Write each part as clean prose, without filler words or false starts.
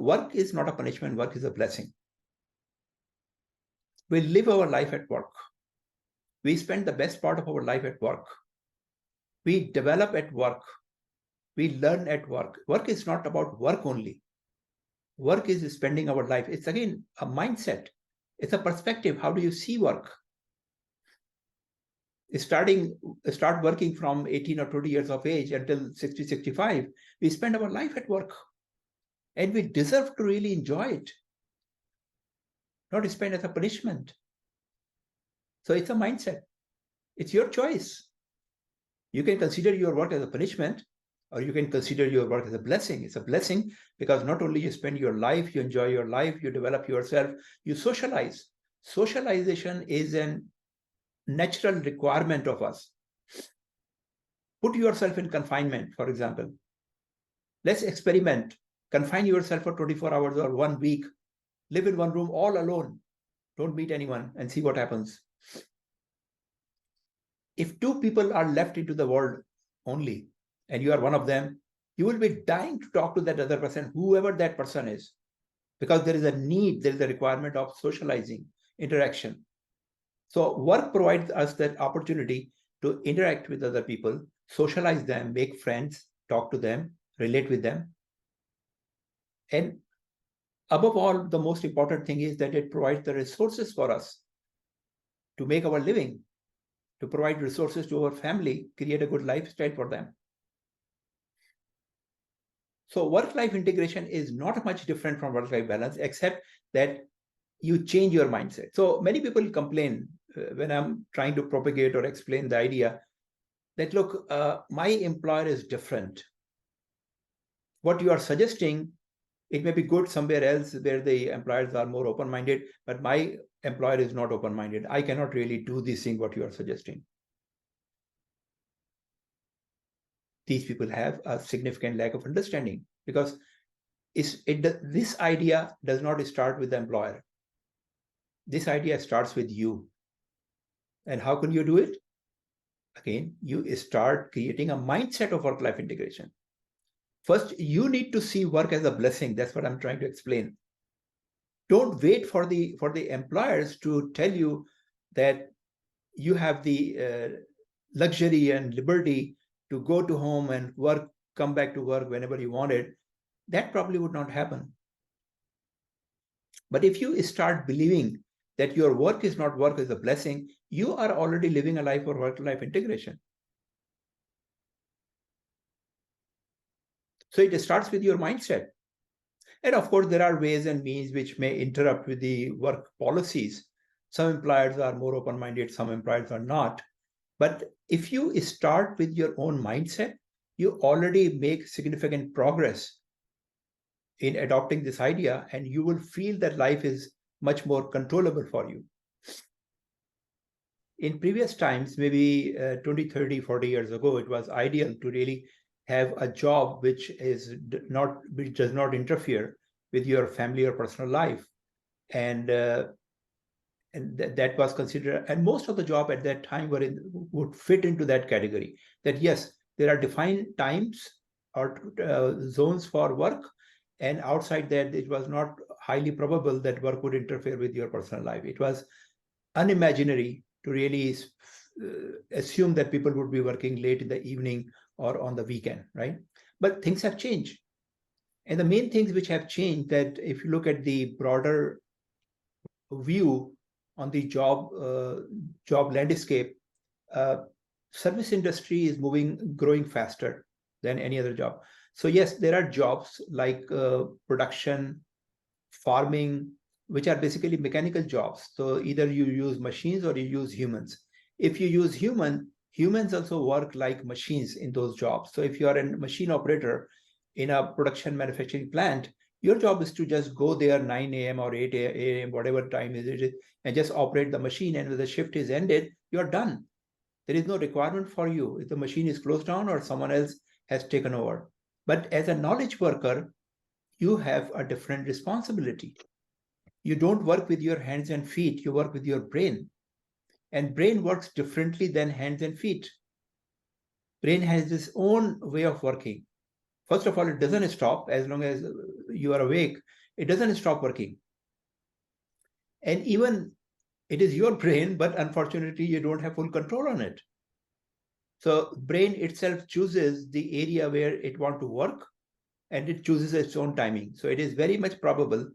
work is not a punishment, work is a blessing. We live our life at work. We spend the best part of our life at work. We develop at work. We learn at work. Work is not about work only. Work is spending our life. It's again a mindset. It's a perspective. How do you see work? Start working from 18 or 20 years of age until 60, 65. We spend our life at work. And we deserve to really enjoy it. Not spend as a punishment. So it's a mindset. It's your choice. You can consider your work as a punishment, or you can consider your work as a blessing. It's a blessing because not only you spend your life, you enjoy your life, you develop yourself, you socialize. Socialization is a natural requirement of us. Put yourself in confinement, for example. Let's experiment. Confine yourself for 24 hours or 1 week. Live in one room all alone. Don't meet anyone and see what happens. If two people are left into the world only, and you are one of them, you will be dying to talk to that other person, whoever that person is, because there is a need, there is a requirement of socializing, interaction. So work provides us that opportunity to interact with other people, socialize them, make friends, talk to them, relate with them. And above all, the most important thing is that it provides the resources for us to make our living, to provide resources to our family, create a good lifestyle for them. So work-life integration is not much different from work-life balance, except that you change your mindset. So many people complain when I'm trying to propagate or explain the idea that, look, my employer is different. What you are suggesting, it may be good somewhere else where the employers are more open-minded, but my employer is not open-minded. I cannot really do this thing, what you are suggesting. These people have a significant lack of understanding because this idea does not start with the employer. This idea starts with you. And how can you do it? Again, you start creating a mindset of work-life integration. First, you need to see work as a blessing. That's what I'm trying to explain. Don't wait for the employers to tell you that you have the luxury and liberty to go to home and work, come back to work whenever you want it. That probably would not happen. But if you start believing that your work is not work, is a blessing, you are already living a life of work-life integration. So it starts with your mindset. And of course, there are ways and means which may interrupt with the work policies. Some employers are more open-minded, some employers are not. But if you start with your own mindset, you already make significant progress in adopting this idea, and you will feel that life is much more controllable for you. In previous times, maybe 20, 30, 40 years ago, it was ideal to really have a job which does not interfere with your family or personal life. And that was considered, and most of the job at that time would fit into that category, that yes, there are defined times or zones for work, and outside that, it was not highly probable that work would interfere with your personal life. It was unimaginary to really assume that people would be working late in the evening or on the weekend, right? But things have changed. And the main things which have changed, that if you look at the broader view on the job landscape, service industry is growing faster than any other job. So yes, there are jobs like production, farming, which are basically mechanical jobs. So either you use machines or you use humans. If you use humans also work like machines in those jobs. So if you are a machine operator in a production manufacturing plant, your job is to just go there 9 a.m. or 8 a.m., whatever time is it, and just operate the machine. And when the shift is ended, you're done. There is no requirement for you if the machine is closed down or someone else has taken over. But as a knowledge worker, you have a different responsibility. You don't work with your hands and feet, you work with your brain. And brain works differently than hands and feet. Brain has its own way of working. First of all, it doesn't stop as long as you are awake. It doesn't stop working. And even it is your brain, but unfortunately, you don't have full control on it. So brain itself chooses the area where it wants to work, and it chooses its own timing. So it is very much probable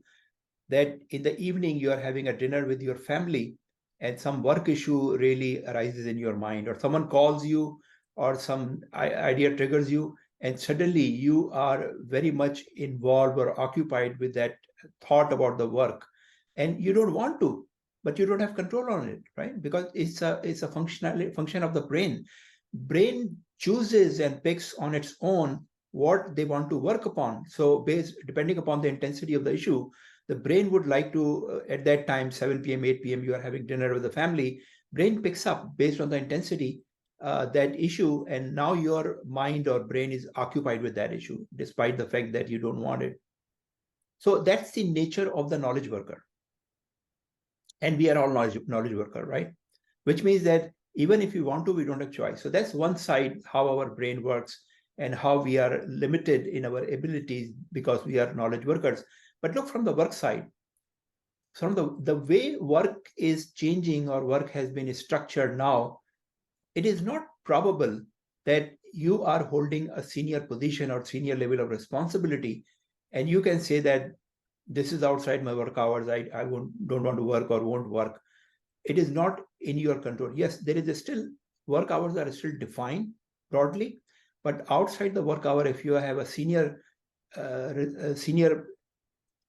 that in the evening you are having a dinner with your family and some work issue really arises in your mind, or someone calls you, or some idea triggers you, and suddenly you are very much involved or occupied with that thought about the work, and you don't want to, but you don't have control on it, right? Because it's a function of the brain chooses and picks on its own what they want to work upon. So based depending upon the intensity of the issue, the brain would like to, at that time, 7 p.m., 8 p.m., you are having dinner with the family, brain picks up based on the intensity that issue, and now your mind or brain is occupied with that issue, despite the fact that you don't want it. So that's the nature of the knowledge worker. And we are all knowledge worker, right? Which means that even if we want to, we don't have choice. So that's one side, how our brain works and how we are limited in our abilities because we are knowledge workers. But look from the work side. From the way work is changing or work has been structured now, it is not probable that you are holding a senior position or senior level of responsibility, and you can say that this is outside my work hours. I don't want to work or won't work. It is not in your control. Yes, there is still work hours are still defined broadly, but outside the work hour, if you have a senior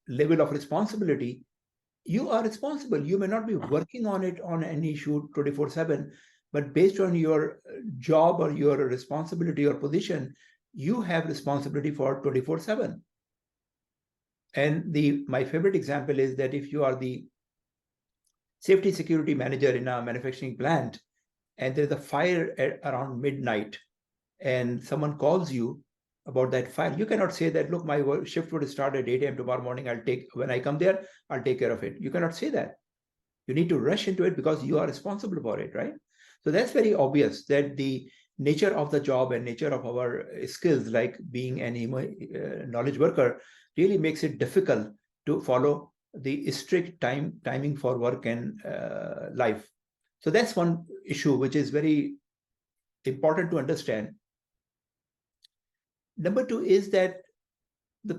level of responsibility, you are responsible. You may not be working on it on an issue 24/7, but based on your job or your responsibility or position, you have responsibility for 24/7. And my favorite example is that if you are the safety security manager in a manufacturing plant and there's a fire around midnight and someone calls you about that fire, you cannot say that, look, my shift would start at 8 a.m. tomorrow morning. When I come there, I'll take care of it. You cannot say that. You need to rush into it because you are responsible for it, right? So that's very obvious that the nature of the job and nature of our skills, like being an knowledge worker, really makes it difficult to follow the strict timing for work and life. So that's one issue which is very important to understand. Number two is that the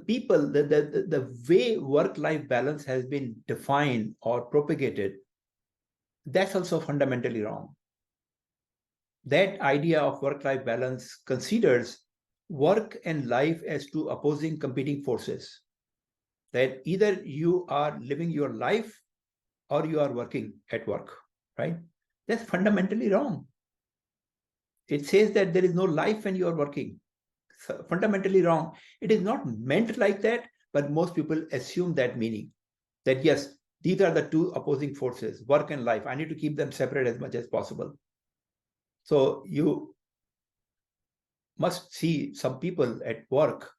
way work-life balance has been defined or propagated, that's also fundamentally wrong. That idea of work-life balance considers work and life as two opposing competing forces. That either you are living your life or you are working at work, right? That's fundamentally wrong. It says that there is no life when you are working. So fundamentally wrong. It is not meant like that, but most people assume that meaning. That yes, these are the two opposing forces, work and life. I need to keep them separate as much as possible. So you must see some people at work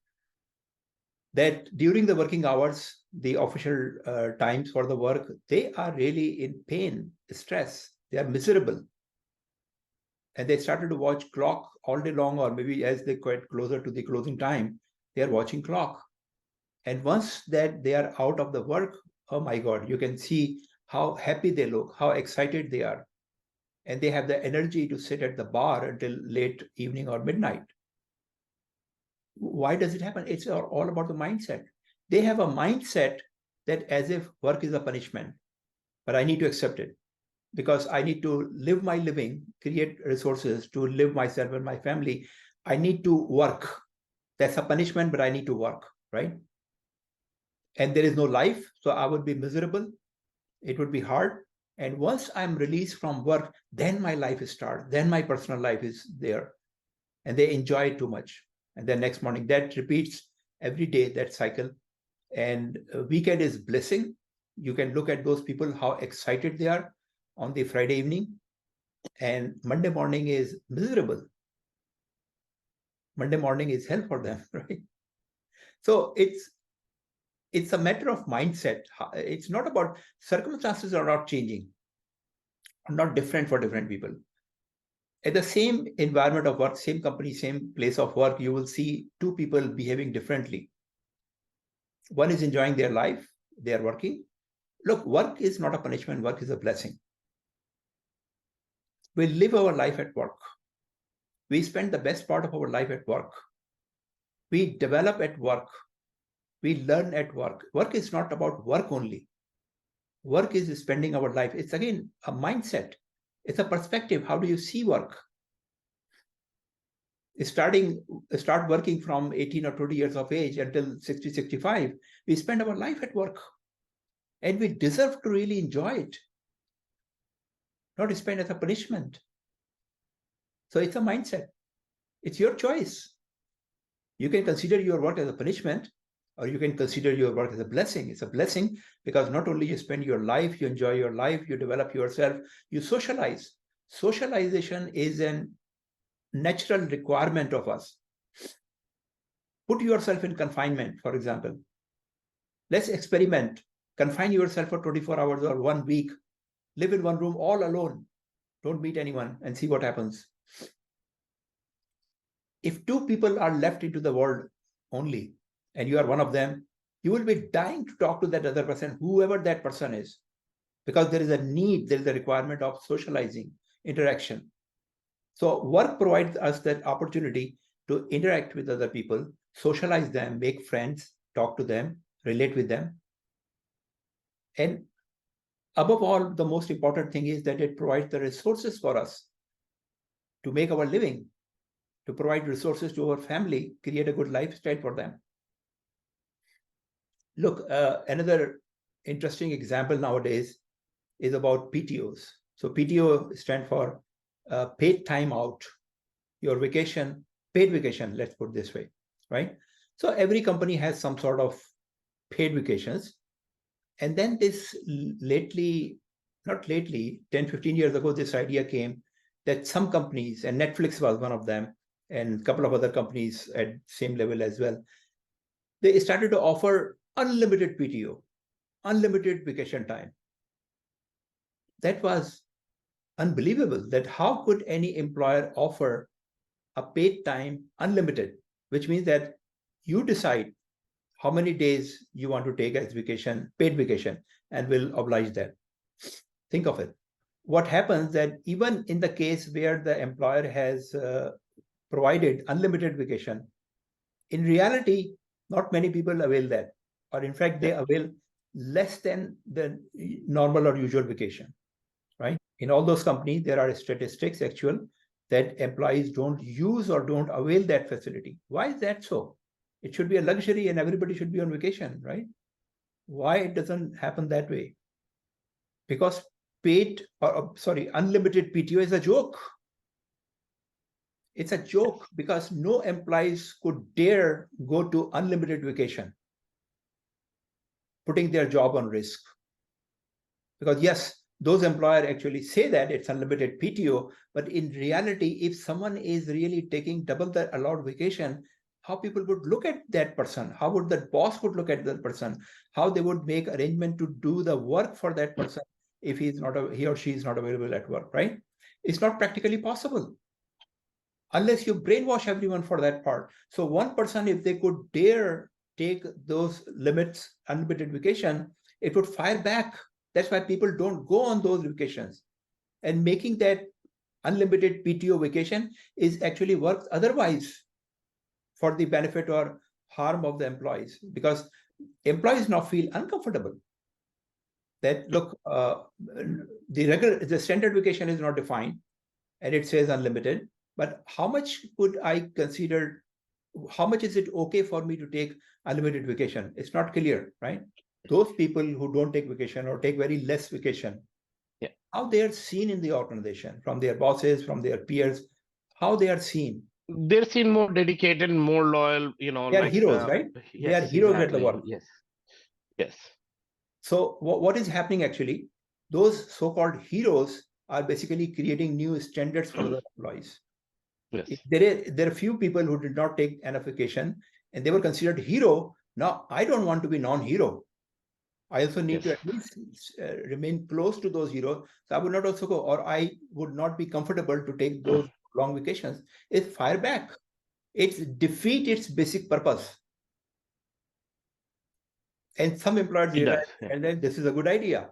that during the working hours, the official times for the work, they are really in pain, stress, they are miserable. And they started to watch clock all day long, or maybe as they get closer to the closing time, they are watching clock. And once that they are out of the work, oh my God, you can see how happy they look, how excited they are. And they have the energy to sit at the bar until late evening or midnight. Why does it happen? It's all about the mindset. They have a mindset that as if work is a punishment, but I need to accept it because I need to live my living, create resources to live myself and my family. I need to work. That's a punishment, but I need to work, right? And there is no life, so I would be miserable. It would be hard. And once I'm released from work, then my life starts. Then my personal life is there. And they enjoy it too much. And then next morning, that repeats every day, that cycle. And weekend is blessing. You can look at those people, how excited they are on the Friday evening. And Monday morning is miserable. Monday morning is hell for them, right? So it's a matter of mindset. It's not about, circumstances are not changing, are not different for different people. At the same environment of work, same company, same place of work, you will see two people behaving differently. One is enjoying their life, they are working. Look, work is not a punishment, work is a blessing. We live our life at work. We spend the best part of our life at work. We develop at work. We learn at work. Work is not about work only. Work is spending our life. It's again a mindset. It's a perspective. How do you see work? Start working from 18 or 20 years of age until 60, 65. We spend our life at work. And we deserve to really enjoy it, not spend as a punishment. So it's a mindset. It's your choice. You can consider your work as a punishment, or you can consider your work as a blessing. It's a blessing because not only you spend your life, you enjoy your life, you develop yourself, you socialize. Socialization is a natural requirement of us. Put yourself in confinement, for example. Let's experiment. Confine yourself for 24 hours or 1 week. Live in one room all alone. Don't meet anyone and see what happens. If two people are left into the world only, and you are one of them, you will be dying to talk to that other person, whoever that person is, because there is a need, there is a requirement of socializing, interaction. So work provides us that opportunity to interact with other people, socialize them, make friends, talk to them, relate with them. And above all, the most important thing is that it provides the resources for us to make our living, to provide resources to our family, create a good lifestyle for them. Look, another interesting example nowadays is about PTOs. So PTO stands for paid time out, your vacation, paid vacation, let's put it this way, right? So every company has some sort of paid vacations. And then this not lately, 10, 15 years ago, this idea came that some companies, and Netflix was one of them, and a couple of other companies at same level as well, they started to offer unlimited PTO, unlimited vacation time. That was unbelievable, that how could any employer offer a paid time unlimited, which means that you decide how many days you want to take as vacation, paid vacation, and will oblige that. Think of it. What happens that even in the case where the employer has provided unlimited vacation, in reality, not many people avail that, or in fact, they avail less than the normal or usual vacation, right? In all those companies, there are statistics actual that employees don't use or don't avail that facility. Why is that so? It should be a luxury and everybody should be on vacation, right? Why it doesn't happen that way? Because unlimited PTO is a joke. It's a joke because no employees could dare go to unlimited vacation, putting their job on risk. Because yes, those employers actually say that it's unlimited PTO, but in reality, if someone is really taking double the allowed vacation, how people would look at that person, how would the boss would look at that person, how they would make arrangement to do the work for that person if he or she is not available at work, right? It's not practically possible unless you brainwash everyone for that part. So one person, if they could dare take those limits, unlimited vacation, it would fire back. That's why people don't go on those vacations. And making that unlimited PTO vacation is actually works otherwise for the benefit or harm of the employees, because employees now feel uncomfortable that, look, the standard vacation is not defined and it says unlimited, but how much could I consider, how much is it okay for me to take unlimited vacation? It's not clear, right? Those people who don't take vacation or take very less vacation, how they are seen in the organization, from their bosses, from their peers, how they are seen. They're seen more dedicated, more loyal, they are heroes, right? They are heroes at the work. Yes. So what is happening actually? Those so-called heroes are basically creating new standards for the employees. Yes. There are few people who did not take enough vacation and they were considered hero. Now I don't want to be non-hero. I also need to Yes. at least remain close to those heroes. So I would not also go, or I would not be comfortable to take those long vacations. It's fire back. It's defeat its basic purpose. And some employers It realize, does. Yeah. and then this is a good idea,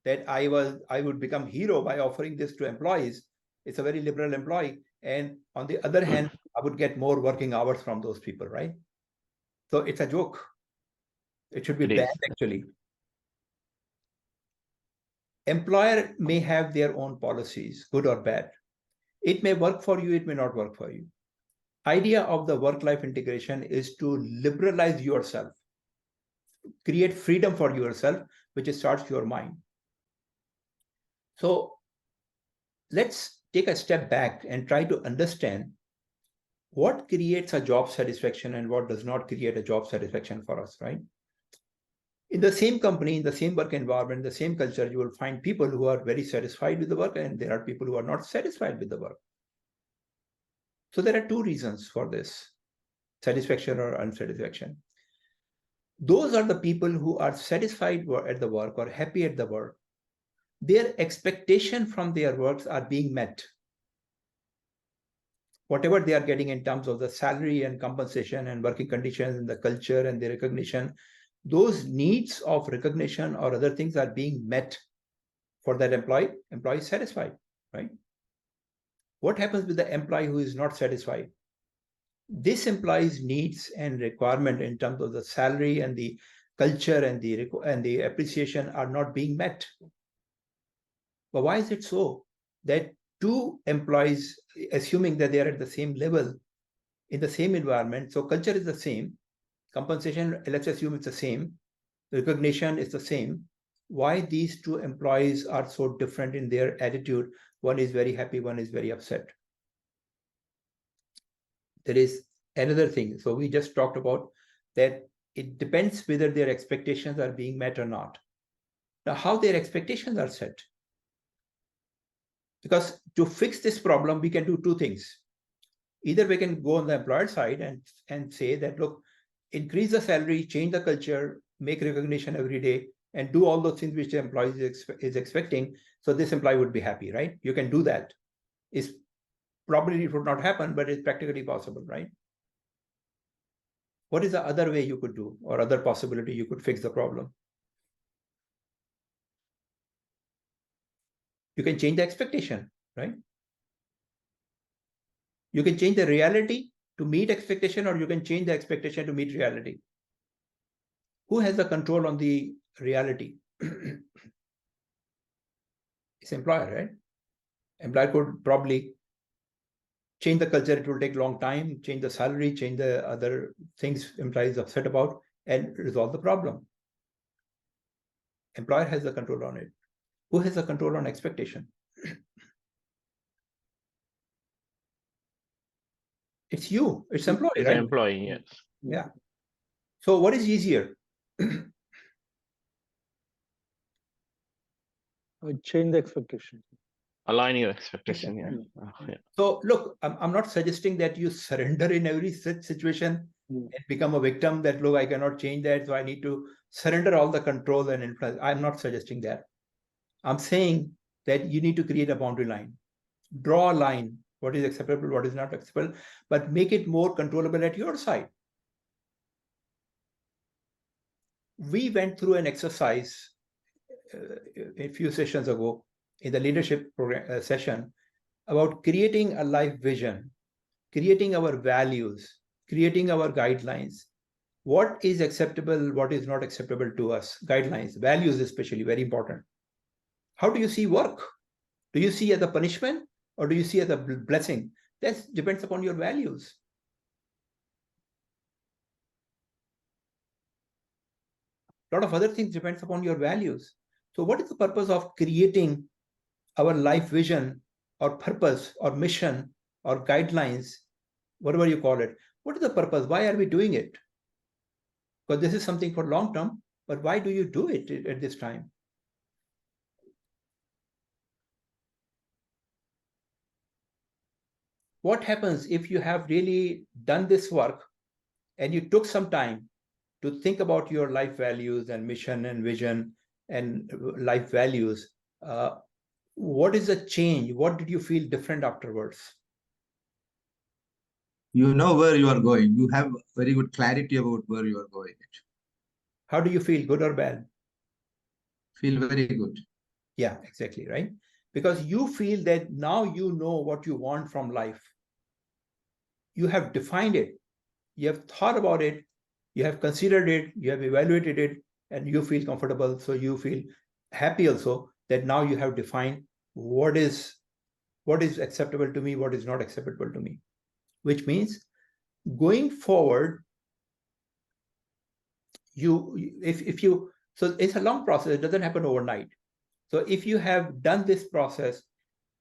that I would become hero by offering this to employees. It's a very liberal employee. And on the other hand, I would get more working hours from those people, right? So it's a joke. It should be It banned, is. actually. Employer may have their own policies, good or bad. It may work for you, it may not work for you. Idea of the work-life integration is to liberalize yourself, create freedom for yourself, which starts your mind. So let's take a step back and try to understand what creates a job satisfaction and what does not create a job satisfaction for us, right? In the same company, in the same work environment, the same culture, you will find people who are very satisfied with the work, and there are people who are not satisfied with the work. So there are two reasons for this, satisfaction or unsatisfaction. Those are the people who are satisfied at the work or happy at the work. Their expectation from their works are being met. Whatever they are getting in terms of the salary and compensation and working conditions and the culture and the recognition, those needs of recognition or other things are being met for that employee is satisfied, right? What happens with the employee who is not satisfied? This employee's needs and requirement in terms of the salary and the culture and the appreciation are not being met. But why is it so that two employees, assuming that they are at the same level in the same environment, so culture is the same, compensation, let's assume it's the same, recognition is the same, why these two employees are so different in their attitude? One is very happy, one is very upset. There is another thing. So we just talked about that it depends whether their expectations are being met or not. Now, how their expectations are set. Because to fix this problem, we can do two things. Either we can go on the employer side and say that, look, increase the salary, change the culture, make recognition every day, and do all those things which the employee is expecting. So this employee would be happy, right? You can do that. It's probably it would not happen, but it's practically possible, right? What is the other way you could do, or other possibility you could fix the problem? You can change the expectation, right? You can change the reality to meet expectation, or you can change the expectation to meet reality. Who has the control on the reality? It's employer, right? Employer could probably change the culture. It will take a long time, change the salary, change the other things employees upset about, and resolve the problem. Employer has the control on it. Who has the control on expectation? It's you. It's employee, It's right? an employee, yes. Yeah. So what is easier? Change the expectation. Align your expectation, yeah. Yeah. So look, I'm not suggesting that you surrender in every such situation and become a victim, that, look, I cannot change that, so I need to surrender all the control and influence. I'm not suggesting that. I'm saying that you need to create a boundary line, draw a line, what is acceptable, what is not acceptable, but make it more controllable at your side. We went through an exercise a few sessions ago in the leadership program, session, about creating a life vision, creating our values, creating our guidelines. What is acceptable, what is not acceptable to us? Guidelines, values especially, very important. How do you see work? Do you see as a punishment, or do you see as a blessing? That depends upon your values. A lot of other things depends upon your values. So what is the purpose of creating our life vision or purpose or mission or guidelines, whatever you call it? What is the purpose? Why are we doing it? Because this is something for long term, but why do you do it at this time? What happens if you have really done this work and you took some time to think about your life values and mission and vision and life values, what is the change? What did you feel different afterwards? You know where you are going. You have very good clarity about where you are going. How do you feel, good or bad? Feel very good. Yeah, exactly, right? Because you feel that now you know what you want from life. You have defined it. You have thought about it. You have considered it. You have evaluated it, and you feel comfortable. So you feel happy also that now you have defined what is acceptable to me, what is not acceptable to me. Which means going forward, if you, so it's a long process. It doesn't happen overnight. So if you have done this process,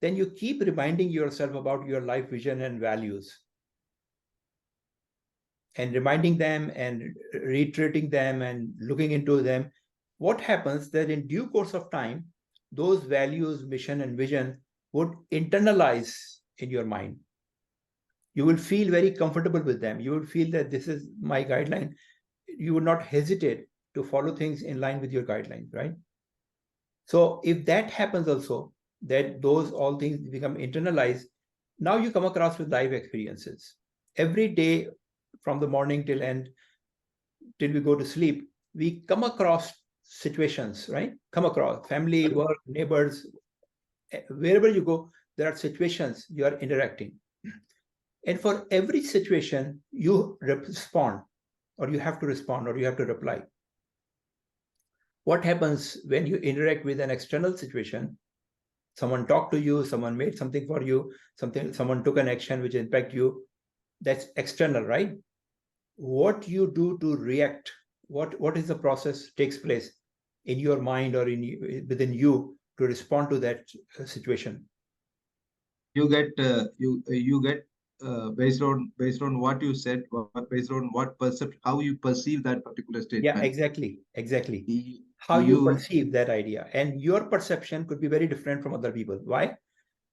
then you keep reminding yourself about your life vision and values, and reminding them and reiterating them and looking into them. What happens that in due course of time, those values, mission, and vision would internalize in your mind. You will feel very comfortable with them. You will feel that this is my guideline. You would not hesitate to follow things in line with your guidelines, right? So if that happens also, that those all things become internalized, now you come across with life experiences. Every day from the morning till end, till we go to sleep, we come across situations, right? Come across family, work, neighbors, wherever you go, there are situations you are interacting. And for every situation, you respond, or you have to respond, or you have to reply. What happens when you interact with an external situation? Someone talked to you, someone made something for you, someone took an action which impact you. That's external, right? What you do to react, what is the process takes place in your mind or within you to respond to that situation? You get you get based on what you said, based on what how you perceive that particular statement. Yeah, exactly. How you perceive that idea, and your perception could be very different from other people. Why?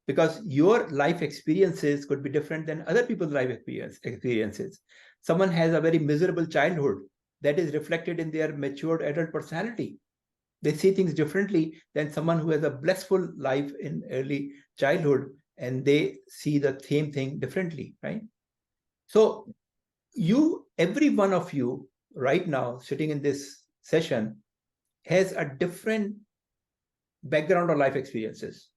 Because your life experiences could be different than other people's life experiences. Someone has a very miserable childhood that is reflected in their matured adult personality. They see things differently than someone who has a blissful life in early childhood, and they see the same thing differently, right? So every one of you right now sitting in this session has a different background or life experiences.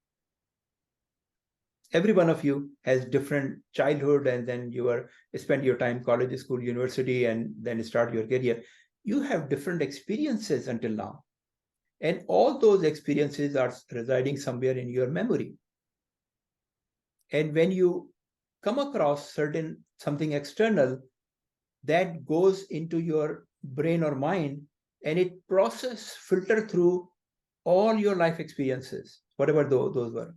Every one of you has different childhood, and then you spend your time college, school, university, and then start your career. You have different experiences until now, and all those experiences are residing somewhere in your memory. And when you come across something external, that goes into your brain or mind, and it filter through all your life experiences, whatever those were.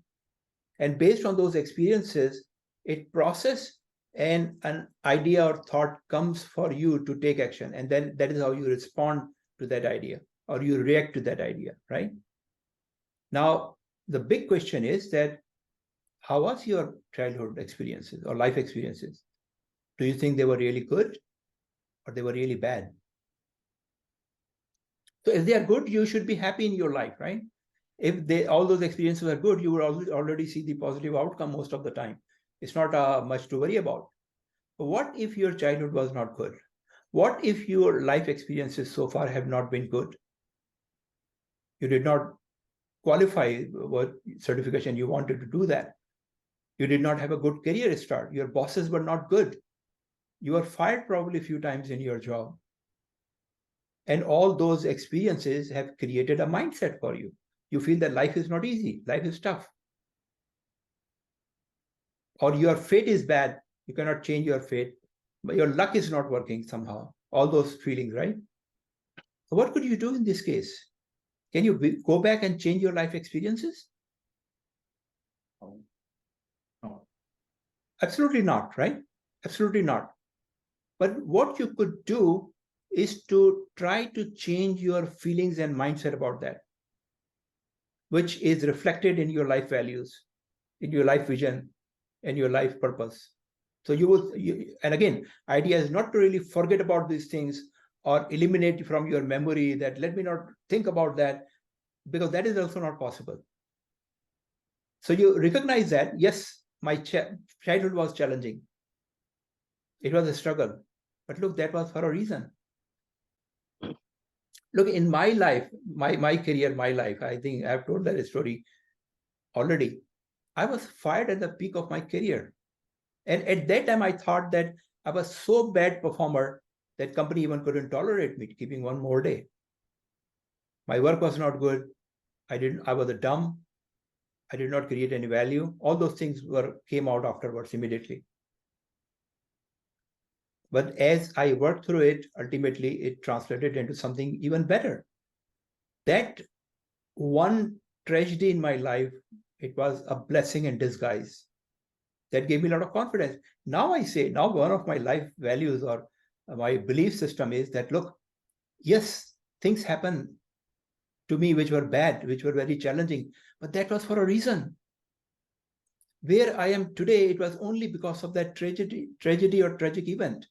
And based on those experiences, it process, and an idea or thought comes for you to take action. And then that is how you respond to that idea, or you react to that idea, right? Now, the big question is that how was your childhood experiences or life experiences? Do you think they were really good or they were really bad? So if they are good, you should be happy in your life, right? If all those experiences are good, you will already see the positive outcome most of the time. It's not much to worry about. But what if your childhood was not good? What if your life experiences so far have not been good? You did not qualify what certification you wanted to do that. You did not have a good career start. Your bosses were not good. You were fired probably a few times in your job. And all those experiences have created a mindset for you. You feel that life is not easy, life is tough. Or your fate is bad, you cannot change your fate, but your luck is not working somehow. All those feelings, right? So what could you do in this case? Can you go back and change your life experiences? No. Absolutely not, right? Absolutely not. But what you could do is to try to change your feelings and mindset about that, which is reflected in your life values, in your life vision, and your life purpose. So and again, idea is not to really forget about these things or eliminate from your memory that let me not think about that, because that is also not possible. So you recognize that, yes, my childhood was challenging. It was a struggle. But look, that was for a reason. Look, in my life, my career, my life, I think I've told that story already. I was fired at the peak of my career. And at that time, I thought that I was so bad performer that company even couldn't tolerate me keeping one more day. My work was not good. I was a dumb. I did not create any value. All those things came out afterwards immediately. But as I worked through it, ultimately it translated into something even better. That one tragedy in my life, it was a blessing in disguise. That gave me a lot of confidence. Now I say, now one of my life values or my belief system is that, look, yes, things happen to me which were bad, which were very challenging, but that was for a reason. Where I am today, it was only because of that tragedy or tragic event.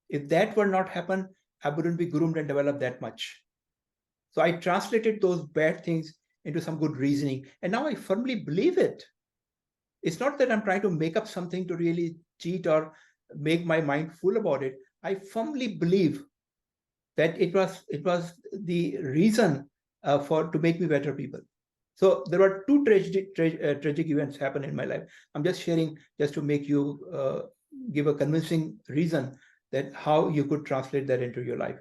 If that were not happen, I wouldn't be groomed and developed that much. So I translated those bad things into some good reasoning. And now I firmly believe it. It's not that I'm trying to make up something to really cheat or make my mind full about it. I firmly believe that it was the reason to make me better people. So there were two tragic events happen in my life. I'm just sharing just to make you give a convincing reason that how you could translate that into your life.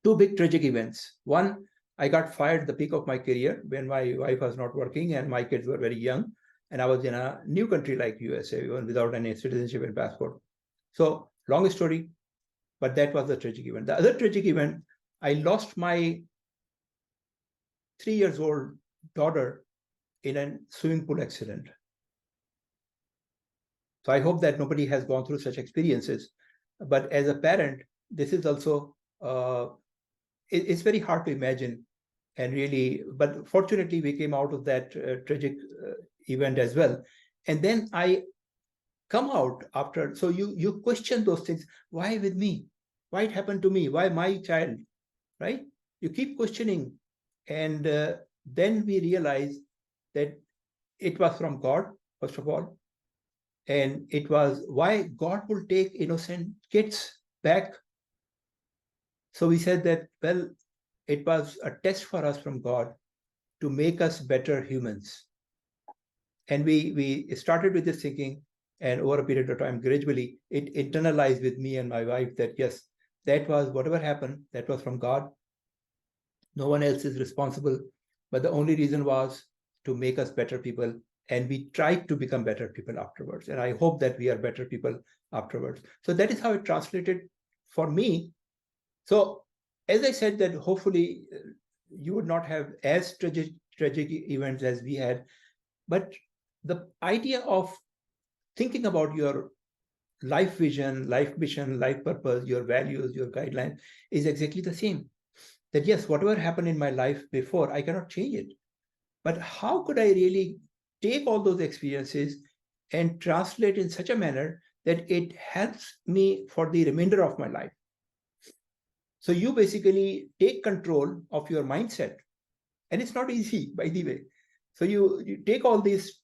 Two big tragic events. One, I got fired at the peak of my career when my wife was not working and my kids were very young. And I was in a new country like USA, even without any citizenship and passport. So long story, but that was the tragic event. The other tragic event, I lost my 3-year-old daughter in a swimming pool accident. So I hope that nobody has gone through such experiences. But as a parent, this is also, it's very hard to imagine. And really, but fortunately, we came out of that tragic event as well. And then I come out after, so you question those things. Why with me? Why it happened to me? Why my child, right? You keep questioning. And then we realize that it was from God, first of all. And it was why God will take innocent kids back. So we said that, well, it was a test for us from God to make us better humans. And we started with this thinking, and over a period of time, gradually, it internalized with me and my wife that, yes, that was whatever happened, that was from God. No one else is responsible. But the only reason was to make us better people. And we tried to become better people afterwards. And I hope that we are better people afterwards. So that is how it translated for me. So as I said, that hopefully you would not have as tragic events as we had. But the idea of thinking about your life vision, life mission, life purpose, your values, your guidelines is exactly the same. That yes, whatever happened in my life before, I cannot change it. But how could I really take all those experiences and translate in such a manner that it helps me for the remainder of my life? So you basically take control of your mindset. And it's not easy, by the way. So you take all these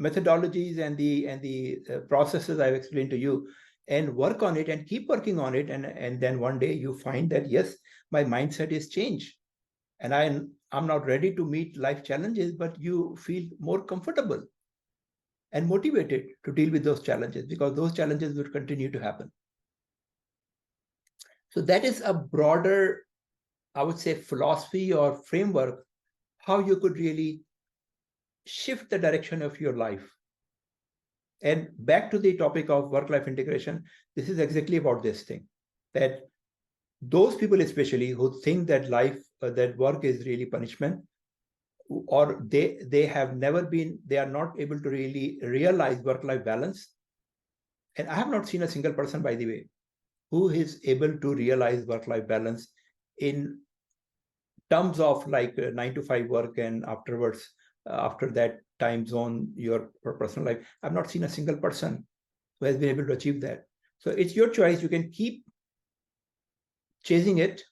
methodologies and the processes I've explained to you and work on it and keep working on it. And then one day you find that, yes, my mindset is changed. And I'm not ready to meet life challenges, but you feel more comfortable and motivated to deal with those challenges because those challenges will continue to happen. So that is a broader, I would say, philosophy or framework, how you could really shift the direction of your life. And back to the topic of work-life integration, this is exactly about this thing, that those people especially who think that that work is really punishment, or they have never been, they are not able to really realize work-life balance. And I have not seen a single person, by the way, who is able to realize work-life balance in terms of like 9 to 5 work and afterwards, after that time zone, your personal life. I've not seen a single person who has been able to achieve that. So it's your choice. You can keep chasing it,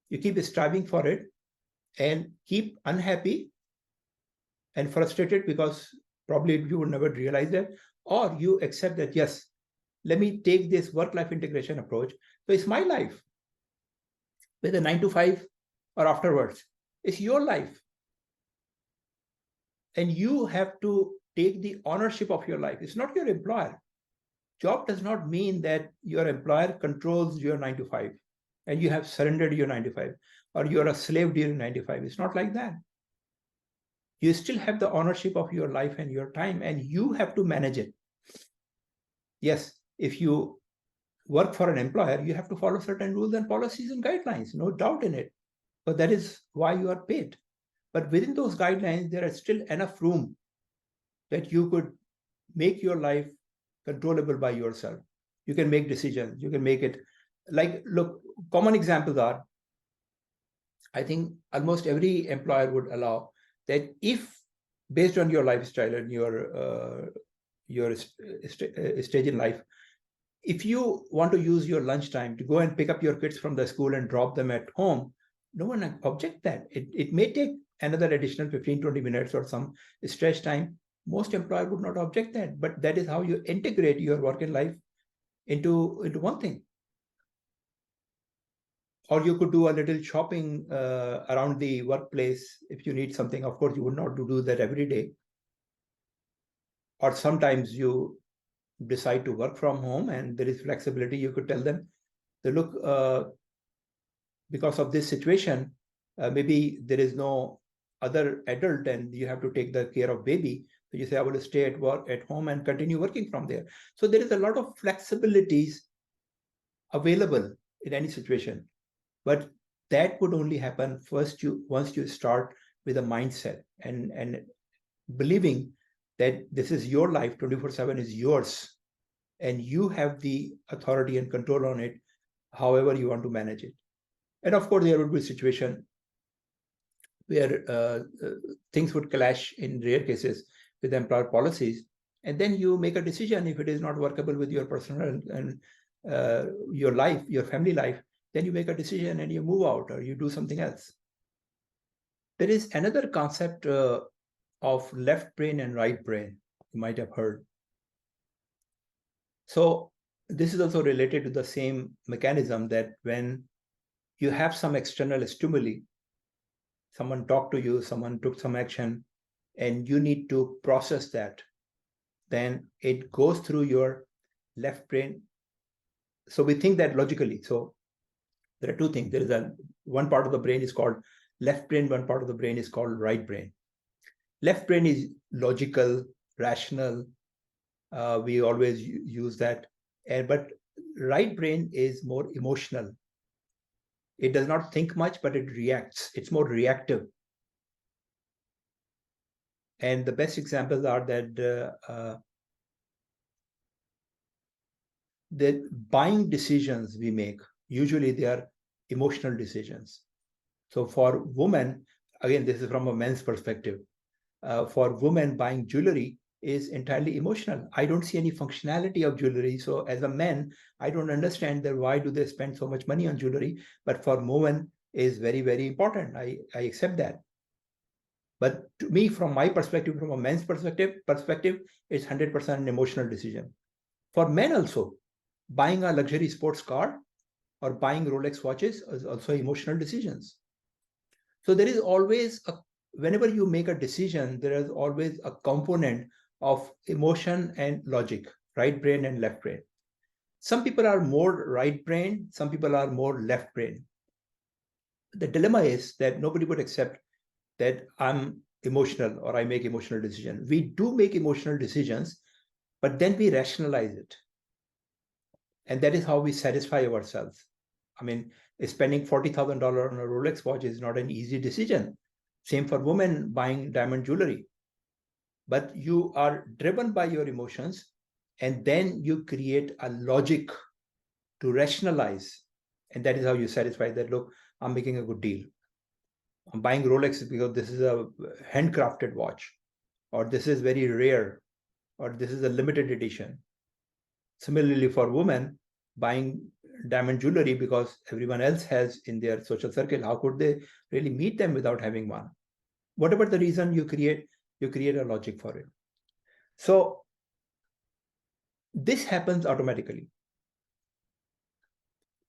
you keep striving for it, and keep unhappy and frustrated because probably you would never realize that, or you accept that, yes, let me take this work-life integration approach. So it's my life, whether 9 to 5 or afterwards. It's your life. And you have to take the ownership of your life. It's not your employer. Job does not mean that your employer controls your 9 to 5 and you have surrendered your 9 to 5, or you're a slave during 9 to 5. It's not like that. You still have the ownership of your life and your time, and you have to manage it. Yes, if you work for an employer, you have to follow certain rules and policies and guidelines, no doubt in it. But that is why you are paid. But within those guidelines, there is still enough room that you could make your life controllable by yourself. You can make decisions. You can make it like, look, common examples are, I think almost every employer would allow that if based on your lifestyle and your stage in life, if you want to use your lunchtime to go and pick up your kids from the school and drop them at home, no one object that. It may take another additional 15-20 minutes or some stretch time. Most employer would not object that, but that is how you integrate your work and life into one thing. Or you could do a little shopping around the workplace if you need something. Of course, you would not do that every day. Or sometimes you decide to work from home and there is flexibility. You could tell them that, look, because of this situation, maybe there is no other adult and you have to take the care of baby. So you say, I will stay at work at home and continue working from there. So there is a lot of flexibilities available in any situation. But that would only happen once you start with a mindset and believing that this is your life, 24/7 is yours, and you have the authority and control on it, however you want to manage it. And of course, there would be a situation where things would clash in rare cases with employer policies, and then you make a decision. If it is not workable with your personal and your life, your family life, then you make a decision and you move out or you do something else. There is another concept of left brain and right brain, you might have heard. So this is also related to the same mechanism that when you have some external stimuli, someone talked to you, someone took some action, and you need to process that, then it goes through your left brain. So we think that logically. So there are two things. There is one part of the brain is called left brain, one part of the brain is called right brain. Left brain is logical, rational. We always use that. But right brain is more emotional. It does not think much, but it reacts. It's more reactive. And the best examples are that the buying decisions we make, usually they are emotional decisions. So for women, again, this is from a men's perspective. For women, buying jewelry is entirely emotional. I don't see any functionality of jewelry. So as a man, I don't understand that why do they spend so much money on jewelry? But for women is very, very important. I accept that. But to me, from my perspective, from a man's perspective, it's 100% an emotional decision. For men also, buying a luxury sports car or buying Rolex watches is also emotional decisions. So there is always whenever you make a decision, there is always a component of emotion and logic, right brain and left brain. Some people are more right brain, some people are more left brain. The dilemma is that nobody would accept that I'm emotional or I make emotional decisions. We do make emotional decisions, but then we rationalize it. And that is how we satisfy ourselves. I mean, spending $40,000 on a Rolex watch is not an easy decision. Same for women buying diamond jewelry. But you are driven by your emotions, and then you create a logic to rationalize. And that is how you satisfy that, look, I'm making a good deal. I'm buying Rolex because this is a handcrafted watch, or this is very rare, or this is a limited edition. Similarly, for women, buying diamond jewelry because everyone else has in their social circle. How could they really meet them without having one? Whatever the reason, you create a logic for it. So this happens automatically.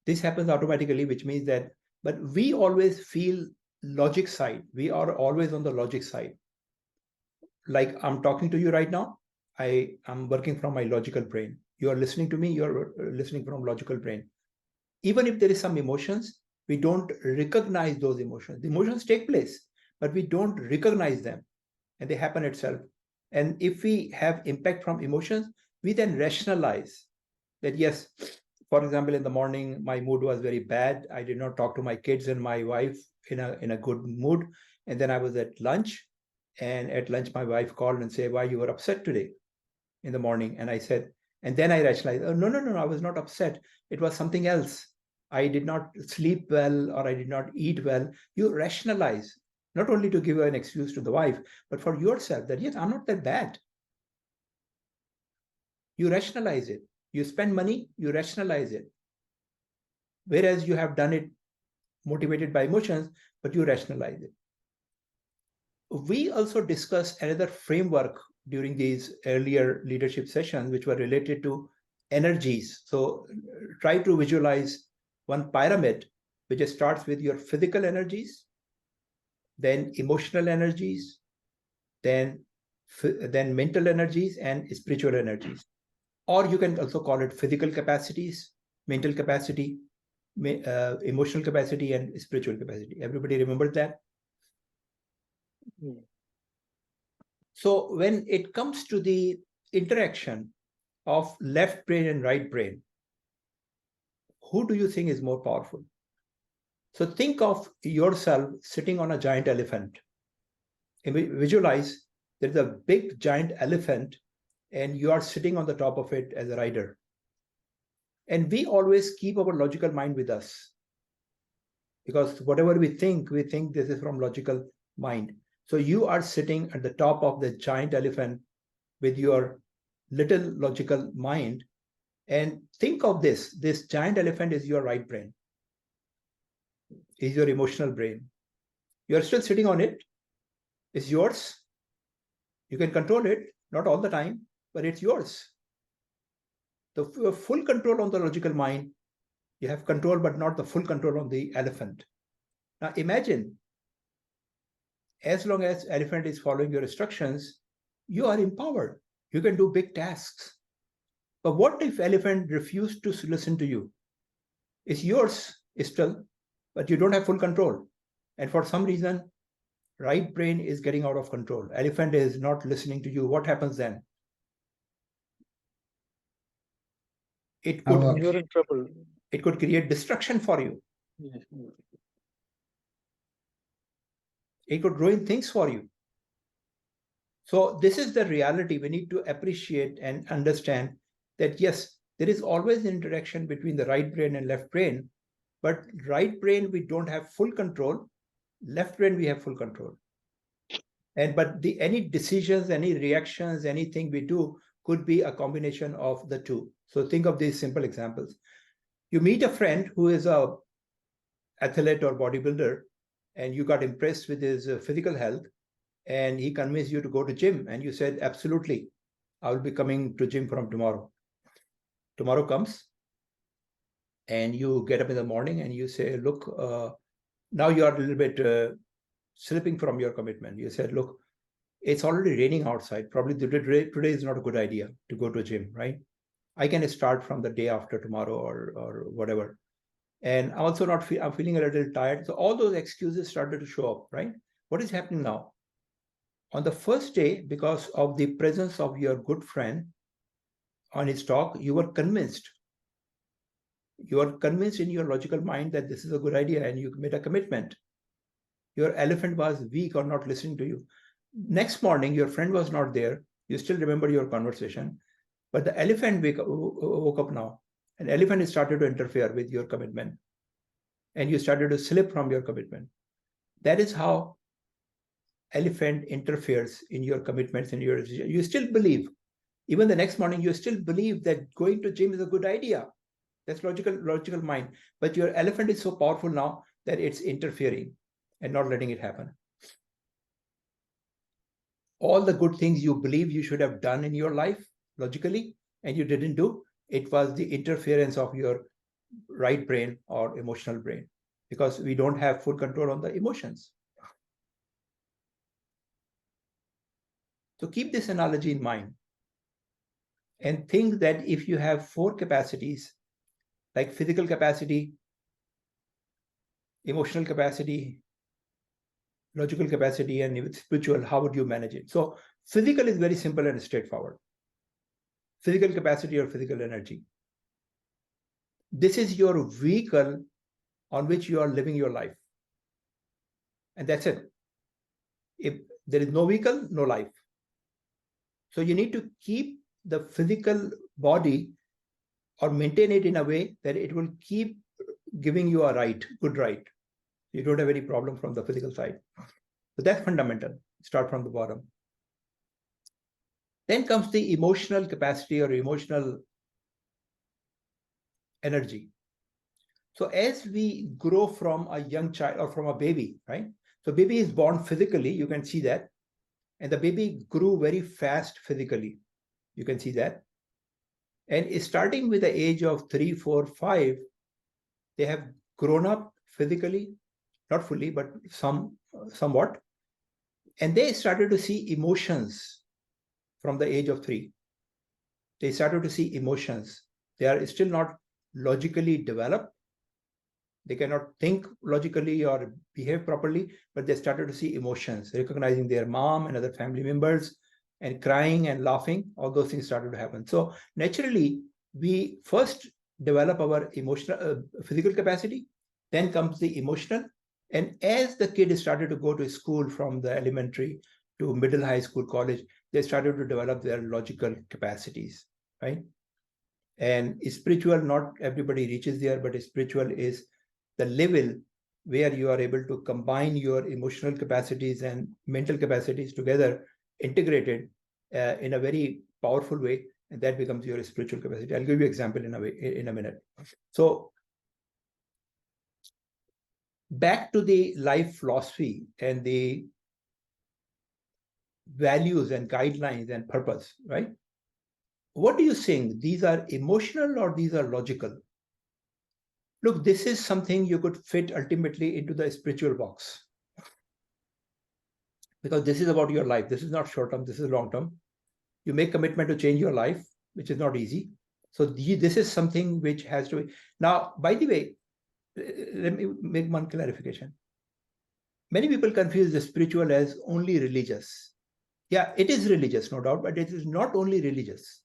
This happens automatically, which means that, but we always feel logic side. We are always on the logic side. Like I'm talking to you right now, I am working from my logical brain. You are listening to me, you're listening from logical brain. Even if there is some emotions, we don't recognize those emotions. The emotions take place, but we don't recognize them, and they happen itself. And if we have impact from emotions, we then rationalize that, yes, for example, in the morning, my mood was very bad. I did not talk to my kids and my wife in a good mood. And then I was at lunch, and at lunch, my wife called and said, why you were upset today in the morning? And I said, and then I rationalized, oh, no, I was not upset. It was something else. I did not sleep well, or I did not eat well. You rationalize, not only to give an excuse to the wife, but for yourself that, yes, I'm not that bad. You rationalize it. You spend money, you rationalize it. Whereas you have done it motivated by emotions, but you rationalize it. We also discussed another framework during these earlier leadership sessions, which were related to energies. So try to visualize one pyramid, which starts with your physical energies, then emotional energies, then mental energies, and spiritual energies. Or you can also call it physical capacities, mental capacity, emotional capacity, and spiritual capacity. Everybody remembers that? So when it comes to the interaction of left brain and right brain, who do you think is more powerful? So think of yourself sitting on a giant elephant. Visualize there's a big giant elephant and you are sitting on the top of it as a rider. And we always keep our logical mind with us, because whatever we think this is from logical mind. So you are sitting at the top of the giant elephant with your little logical mind. And think of this giant elephant is your right brain, is your emotional brain. You're still sitting on it. It's yours. You can control it, not all the time, but it's yours. The full control on the logical mind. You have control, but not the full control on the elephant. Now imagine, as long as elephant is following your instructions, you are empowered. You can do big tasks. But what if elephant refused to listen to you? It's yours still, but you don't have full control. And for some reason, right brain is getting out of control. Elephant is not listening to you. What happens then? It could, You're in trouble. It could create destruction for you. Yes. It could ruin things for you. So this is the reality. We need to appreciate and understand that, yes, there is always an interaction between the right brain and left brain, but right brain, we don't have full control. Left brain, we have full control. But any decisions, any reactions, anything we do could be a combination of the two. So think of these simple examples. You meet a friend who is a athlete or bodybuilder, and you got impressed with his physical health, and he convinced you to go to gym, and you said, absolutely, I will be coming to gym from tomorrow. Tomorrow comes, and you get up in the morning and you say, look, now you are a little bit slipping from your commitment. You said, look, it's already raining outside. Probably today is not a good idea to go to a gym, right? I can start from the day after tomorrow or whatever. And I'm also not, I'm feeling a little tired. So all those excuses started to show up, right? What is happening now? On the first day, because of the presence of your good friend on his talk, you were convinced. You are convinced in your logical mind that this is a good idea, and you made a commitment. Your elephant was weak or not listening to you. Next morning, your friend was not there. You still remember your conversation, but the elephant woke up now. An elephant started to interfere with your commitment, and you started to slip from your commitment. That is how elephant interferes in your commitments and your decision. You still believe, even the next morning, you still believe that going to gym is a good idea. That's logical mind. But your elephant is so powerful now that it's interfering and not letting it happen. All the good things you believe you should have done in your life logically and you didn't do, it was the interference of your right brain or emotional brain, because we don't have full control on the emotions. So keep this analogy in mind and think that if you have 4 capacities, like physical capacity, emotional capacity, logical capacity, and spiritual, how would you manage it? So physical is very simple and straightforward. Physical capacity or physical energy. This is your vehicle on which you are living your life. And that's it. If there is no vehicle, no life. So you need to keep the physical body or maintain it in a way that it will keep giving you a good right. You don't have any problem from the physical side. So that's fundamental. Start from the bottom. Then comes the emotional capacity or emotional energy. So as we grow from a young child or from a baby, right? So baby is born physically, you can see that. And the baby grew very fast physically. You can see that. And starting with the age of 3, 4, 5, they have grown up physically, not fully, but somewhat. And they started to see emotions from the age of 3. They started to see emotions. They are still not logically developed. They cannot think logically or behave properly, but they started to see emotions, recognizing their mom and other family members, and crying and laughing. All those things started to happen. So naturally, we first develop our emotional, physical capacity, then comes the emotional. And as the kid started to go to school from the elementary to middle, high school, college, they started to develop their logical capacities, right? And spiritual, not everybody reaches there, but spiritual is the level where you are able to combine your emotional capacities and mental capacities together, integrated in a very powerful way, and that becomes your spiritual capacity. I'll give you an example in a minute. So back to the life philosophy and the values and guidelines and purpose, right? What do you think? These are emotional or these are logical? Look, this is something you could fit ultimately into the spiritual box, because this is about your life. This is not short term, this is long term. You make commitment to change your life, which is not easy. So this is something which has to be. Now, by the way, let me make one clarification. Many people confuse the spiritual as only religious. Yeah, it is religious, no doubt, but it is not only religious.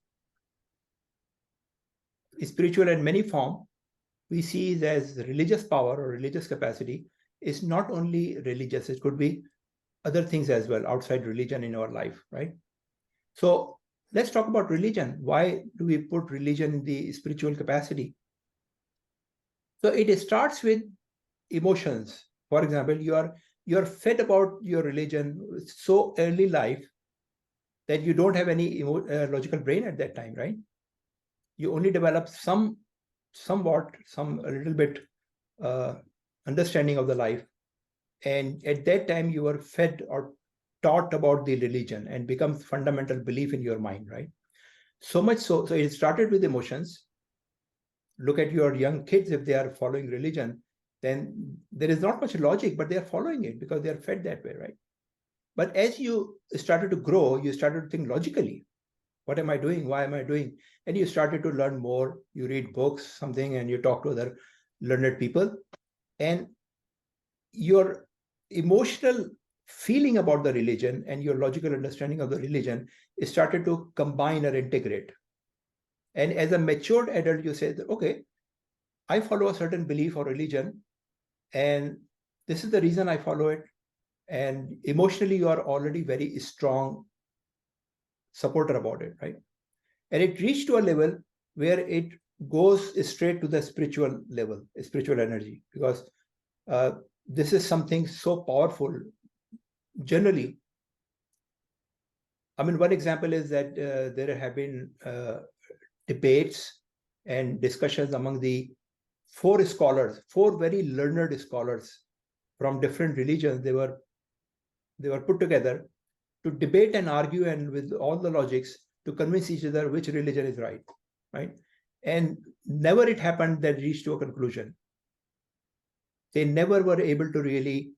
Spiritual in many forms we see it as religious power or religious capacity is not only religious, it could be other things as well outside religion in our life, right? So let's talk about religion. Why do we put religion in the spiritual capacity? So it starts with emotions. For example, you're fed about your religion so early life that you don't have any logical brain at that time, right? You only develop somewhat, a little bit understanding of the life. And at that time, you were fed or taught about the religion and becomes fundamental belief in your mind, right? So much so it started with emotions. Look at your young kids. If they are following religion, then there is not much logic, but they are following it because they are fed that way, right? But as you started to grow, you started to think logically. What am I doing? Why am I doing? And you started to learn more. You read books, something, and you talk to other learned people. And your emotional feeling about the religion and your logical understanding of the religion started to combine or integrate. And as a matured adult, you say, okay, I follow a certain belief or religion, and this is the reason I follow it. And emotionally, you are already very strong supporter about it, right? And it reached to a level where it goes straight to the spiritual level, spiritual energy, because this is something so powerful. Generally, I mean, one example is that there have been debates and discussions among the four very learned scholars from different religions. They were put together to debate and argue, and with all the logics to convince each other which religion is right, right? And never it happened that reached to a conclusion. They never were able to really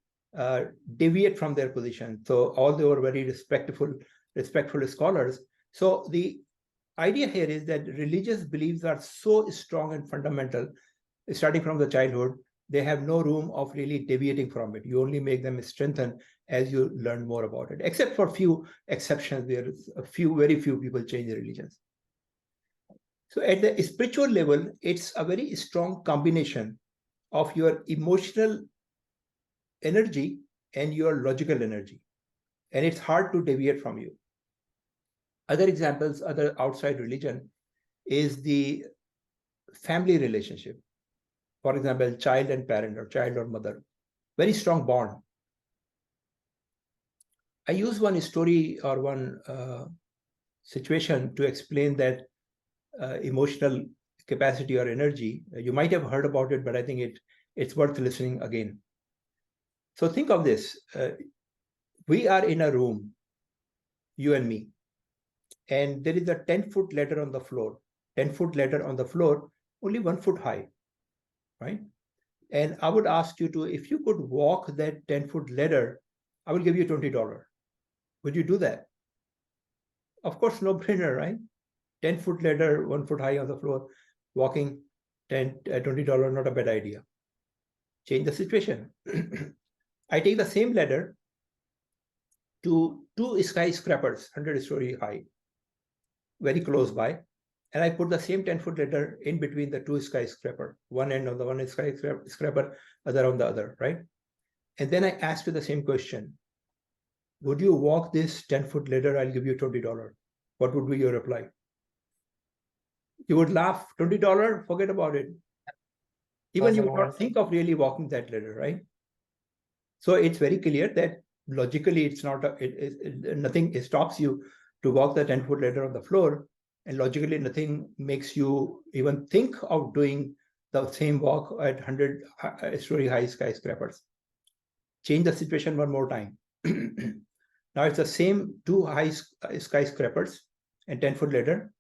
deviate from their position. So all they were very respectful scholars. So the idea here is that religious beliefs are so strong and fundamental, starting from the childhood, they have no room of really deviating from it. You only make them strengthen as you learn more about it, except for few exceptions. There is very few people change their religions. So at the spiritual level, it's a very strong combination of your emotional energy and your logical energy. And it's hard to deviate from you. Other examples, other outside religion, is the family relationship. For example, child and parent, or child or mother, very strong bond. I use one story or one situation to explain that emotional capacity or energy. You might have heard about it, but I think it's worth listening again. So think of this. We are in a room, you and me, and there is a 10-foot ladder on the floor. 10-foot ladder on the floor, only 1 foot high, right? And I would ask you to, if you could walk that 10-foot ladder, I will give you $20. Would you do that? Of course, no brainer, right? 10-foot ladder, 1 foot high on the floor, walking, $20, not a bad idea. Change the situation. I take the same ladder to 2 skyscrapers, 100-story high, very close by, and I put the same 10-foot ladder in between the 2 skyscraper, one end on the one skyscraper, other on the other, right? And then I ask you the same question. Would you walk this 10-foot ladder? I'll give you $20. What would be your reply? You would laugh. $20, forget about it. Even you would not think of really walking that ladder, right? So it's very clear that logically it's not, nothing stops you to walk the 10-foot ladder on the floor, and logically nothing makes you even think of doing the same walk at 100-story high skyscrapers. Change the situation one more time. Now it's the same 2 high skyscrapers and 10-foot ladder,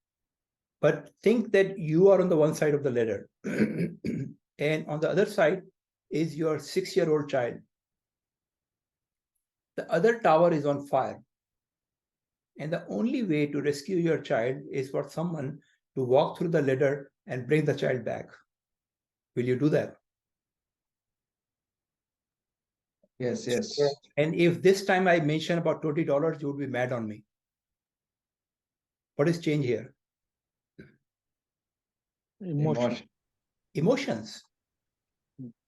but think that you are on the one side of the ladder and on the other side is your 6-year-old child. The other tower is on fire. And the only way to rescue your child is for someone to walk through the ladder and bring the child back. Will you do that? Yes, yes. And if this time I mention about $20, you would be mad on me. What is change here? Emotions.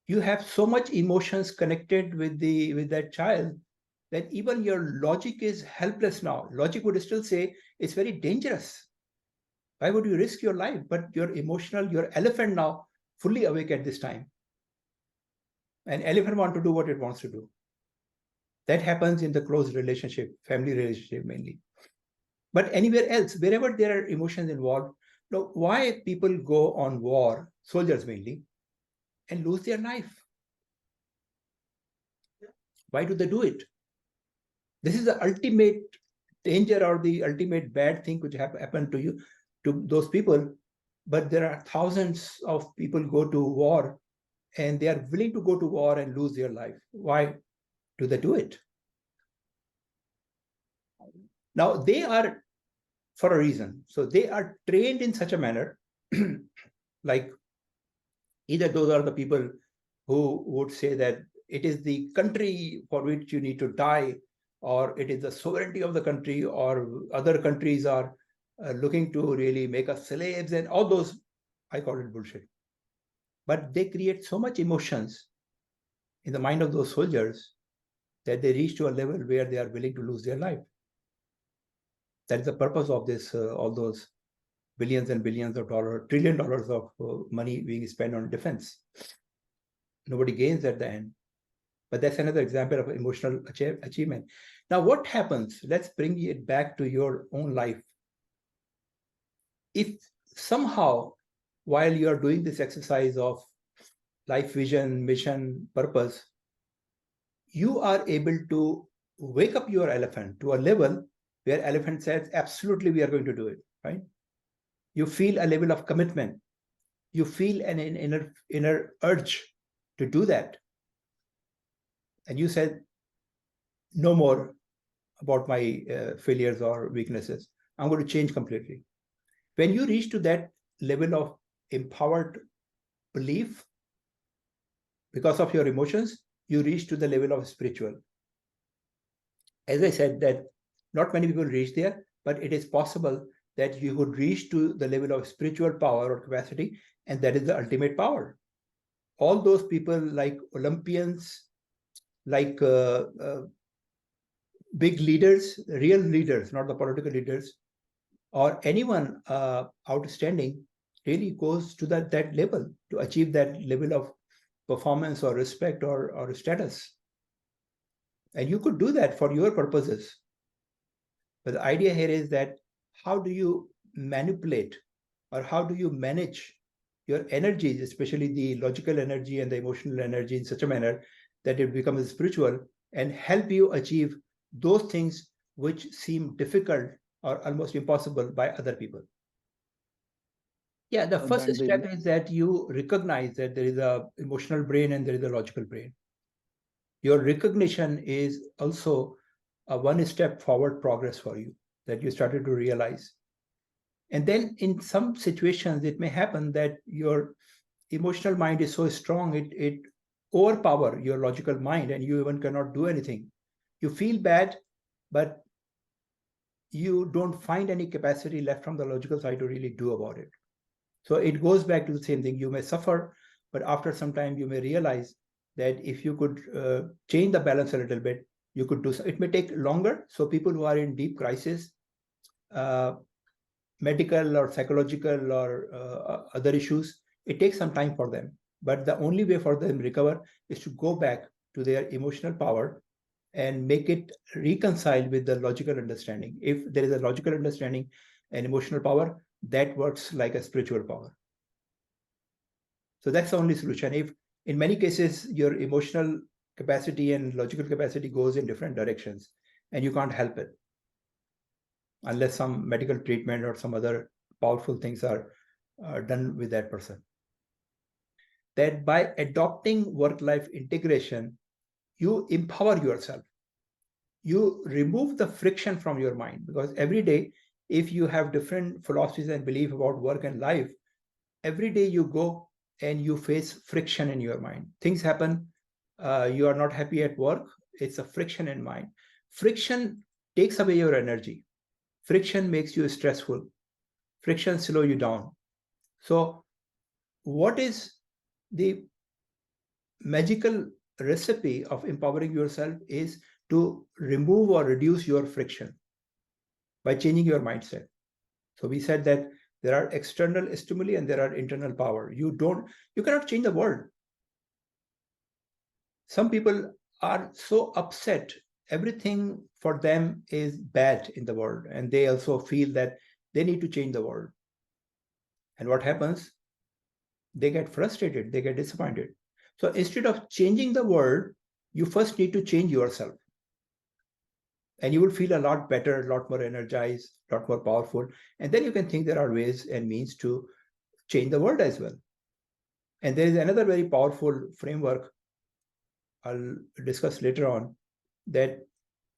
You have so much emotions connected with that child that even your logic is helpless now. Logic would still say it's very dangerous. Why would you risk your life? But your elephant now fully awake at this time. An elephant wants to do what it wants to do. That happens in the close relationship, family relationship mainly. But anywhere else, wherever there are emotions involved, now why people go on war, soldiers mainly, and lose their life? Why do they do it? This is the ultimate danger or the ultimate bad thing which happened to you, to those people. But there are thousands of people go to war and they are willing to go to war and lose their life. Why do they do it? Now, they are for a reason. So they are trained in such a manner, like either those are the people who would say that it is the country for which you need to die, or it is the sovereignty of the country, or other countries are looking to really make us slaves, and all those, I call it bullshit. But they create so much emotions in the mind of those soldiers that they reach to a level where they are willing to lose their life. That is the purpose of this, all those billions and billions of dollars, $1 trillion of money being spent on defense. Nobody gains at the end. But that's another example of emotional achievement. Now, what happens? Let's bring it back to your own life. If somehow while you are doing this exercise of life vision, mission, purpose, you are able to wake up your elephant to a level where elephant says, absolutely, we are going to do it, right? You feel a level of commitment. You feel an inner urge to do that. And you said, no more about my failures or weaknesses. I'm going to change completely. When you reach to that level of empowered belief, because of your emotions, you reach to the level of spiritual. As I said, that not many people reach there, but it is possible that you could reach to the level of spiritual power or capacity, and that is the ultimate power. All those people like Olympians, like big leaders, real leaders, not the political leaders, or anyone outstanding, really goes to that level to achieve that level of performance or respect or status. And you could do that for your purposes. But the idea here is that how do you manipulate or how do you manage your energies, especially the logical energy and the emotional energy, in such a manner that it becomes spiritual and help you achieve those things which seem difficult or almost impossible by other people. Yeah, the first step is that you recognize that there is an emotional brain and there is a logical brain. Your recognition is also a one step forward progress for you that you started to realize. And then in some situations, it may happen that your emotional mind is so strong, it overpower your logical mind and you even cannot do anything. You feel bad, but you don't find any capacity left from the logical side to really do about it. So it goes back to the same thing. You may suffer, but after some time, you may realize that if you could change the balance a little bit, you could do so. It may take longer. So people who are in deep crisis, medical or psychological or other issues, it takes some time for them. But the only way for them to recover is to go back to their emotional power and make it reconcile with the logical understanding. If there is a logical understanding and emotional power, that works like a spiritual power. So that's the only solution. If in many cases your emotional capacity and logical capacity goes in different directions and you can't help it unless some medical treatment or some other powerful things are done with that person. That by adopting work-life integration, you empower yourself. You remove the friction from your mind, because every day, if you have different philosophies and belief about work and life, every day you go and you face friction in your mind. Things happen, you are not happy at work, it's a friction in mind. Friction takes away your energy. Friction makes you stressful. Friction slows you down. So what is the magical recipe of empowering yourself is to remove or reduce your friction by changing your mindset. So we said that there are external stimuli and there are internal power. You cannot change the world. Some people are so upset. Everything for them is bad in the world. And they also feel that they need to change the world. And what happens? They get frustrated, they get disappointed. So instead of changing the world, you first need to change yourself. And you will feel a lot better, a lot more energized, a lot more powerful. And then you can think there are ways and means to change the world as well. And there is another very powerful framework I'll discuss later on, that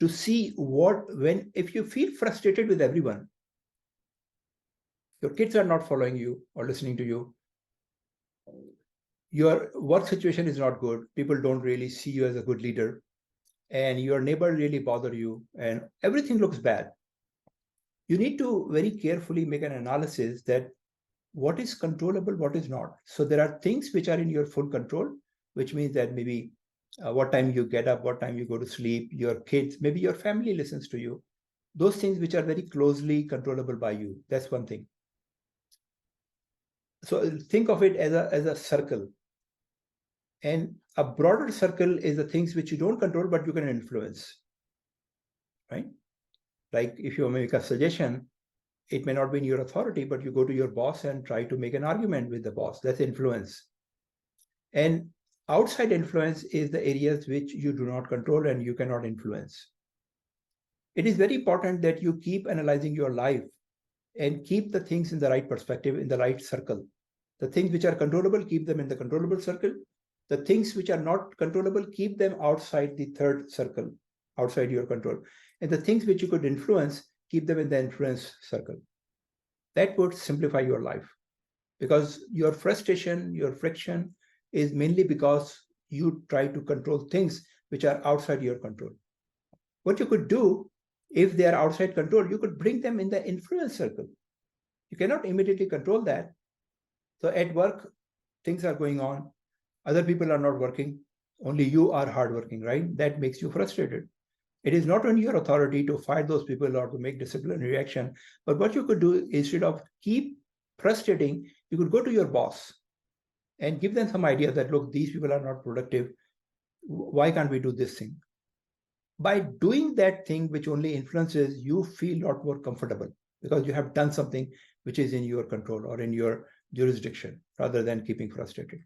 to see if you feel frustrated with everyone, your kids are not following you or listening to you, your work situation is not good, people don't really see you as a good leader, and your neighbor really bother you, and everything looks bad. You need to very carefully make an analysis that what is controllable, what is not. So there are things which are in your full control, which means that maybe what time you get up, what time you go to sleep, your kids, maybe your family listens to you. Those things which are very closely controllable by you. That's one thing. So think of it as a circle. And a broader circle is the things which you don't control, but you can influence, right? Like if you make a suggestion, it may not be in your authority, but you go to your boss and try to make an argument with the boss. That's influence. And outside influence is the areas which you do not control and you cannot influence. It is very important that you keep analyzing your life and keep the things in the right perspective, in the right circle. The things which are controllable, keep them in the controllable circle. The things which are not controllable, keep them outside the third circle, outside your control. And the things which you could influence, keep them in the influence circle. That would simplify your life, because your frustration, your friction is mainly because you try to control things which are outside your control. What you could do, if they are outside control, you could bring them in the influence circle. You cannot immediately control that. So at work, things are going on. Other people are not working. Only you are hardworking, right? That makes you frustrated. It is not on your authority to fire those people or to make disciplinary action. But what you could do, instead of keep frustrating, you could go to your boss and give them some idea that, look, these people are not productive. Why can't we do this thing? By doing that thing which only influences, you feel a lot more comfortable because you have done something which is in your control or in your jurisdiction rather than keeping frustrated.